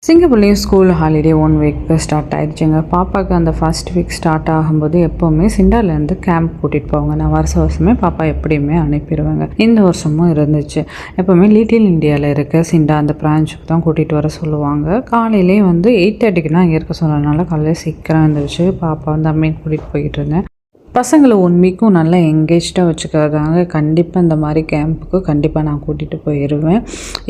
சிங்கப்பூர்லேயும் school holiday 1 week start ஆகிடுச்சுங்க. பாப்பாவுக்கு அந்த first week start ஆகும்போது எப்போவுமே சிண்டாலேருந்து கேம்ப் கூட்டிகிட்டு போவாங்க. நான் வருஷமே பாப்பா எப்படியுமே அனுப்பிடுவேங்க. இந்த வருஷமும் இருந்துச்சு. எப்போவுமே லிட்டில் இந்தியாவில் இருக்க சிண்டா அந்த பிரான்ச்சுக்கு தான் கூட்டிகிட்டு வர சொல்லுவாங்க. காலையிலே 8:30க்கு தான் அங்கே இருக்க சொன்னதுனால காலையில் சீக்கிரம் இருந்துச்சு. பாப்பா அம்மையை கூட்டிகிட்டு போய்கிட்டு இருந்தேன். பசங்களை 1 வீக்கும் நல்லா எங்கேஜ்டாக வச்சுக்கிறதாங்க கண்டிப்பாக இந்த மாதிரி கேம்புக்கு கண்டிப்பாக நான் கூட்டிகிட்டு போயிடுவேன்.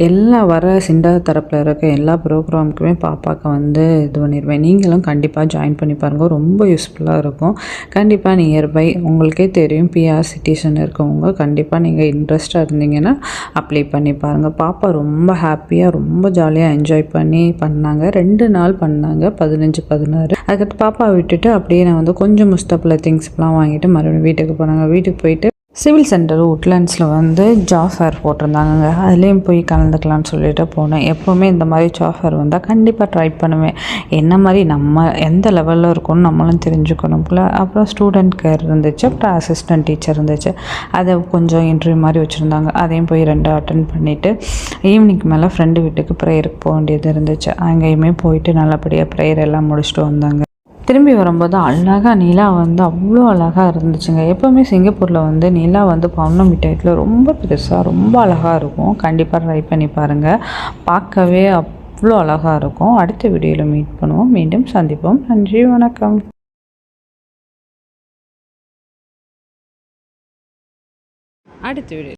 எல்லா வர சிண்டா தரப்பில் இருக்க எல்லா ப்ரோக்ராமுக்குமே பாப்பாவுக்கு இது பண்ணிடுவேன். நீங்களும் கண்டிப்பாக ஜாயின் பண்ணி பாருங்கள். ரொம்ப யூஸ்ஃபுல்லாக இருக்கும். கண்டிப்பாக நியர்பை உங்களுக்கே தெரியும் பிஆர் சிட்டிசன் இருக்கவங்க கண்டிப்பாக நீங்கள் இன்ட்ரெஸ்டாக இருந்தீங்கன்னா அப்ளை பண்ணி பாருங்கள். பாப்பா ரொம்ப ஹாப்பியாக ரொம்ப ஜாலியாக என்ஜாய் பண்ணாங்க. 2 நாள் பண்ணாங்க, 15, 16. அதுக்கடுத்து பாப்பாவை விட்டுட்டு அப்படியே நான் கொஞ்சம் முஸ்தபில் திங்ஸ்லாம் வாங்கிட்டு மறுபடியும் வீட்டுக்கு போனாங்க. வீட்டுக்கு போயிட்டு சிவில் சென்டர் உட்லண்ட்ஸில் ஜாப் ஃபேர் போட்டிருந்தாங்க. அதுலேயும் போய் கலந்துக்கலான்னு சொல்லிட்டு போனேன். எப்போவுமே இந்த மாதிரி ஜாப் ஃபேர் வந்தால் கண்டிப்பாக ட்ரை பண்ணுவேன். என்ன மாதிரி நம்ம எந்த லெவலில் இருக்கோன்னு நம்மளும் தெரிஞ்சுக்கணும்ல. அப்புறம் ஸ்டூடெண்ட் கேர் இருந்துச்சு, அப்புறம் அசிஸ்டன்ட் டீச்சர் இருந்துச்சு. அதை கொஞ்சம் இன்டர்வியூ மாதிரி வச்சுருந்தாங்க. அதையும் போய் 2 அட்டன் பண்ணிவிட்டு ஈவினிங் மேலே ஃப்ரெண்டு வீட்டுக்கு ப்ரேயருக்கு போக வேண்டியது இருந்துச்சு. அங்கேயுமே போயிட்டு நல்லபடியாக ப்ரேயர் எல்லாம் முடிச்சுட்டு வந்தாங்க. திரும்பி வரும்போது அழகாக நிலா அவ்வளோ அழகாக இருந்துச்சுங்க. எப்போவுமே சிங்கப்பூரில் நிலா பௌர்ணமி டயத்தில் ரொம்ப பெருசாக ரொம்ப அழகாக இருக்கும். கண்டிப்பாக ட்ரை பண்ணி பாருங்கள். பார்க்கவே அவ்வளோ அழகாக இருக்கும். அடுத்த வீடியோவில் மீட் பண்ணுவோம். மீண்டும் சந்திப்போம். நன்றி, வணக்கம். அடுத்த வீடியோ.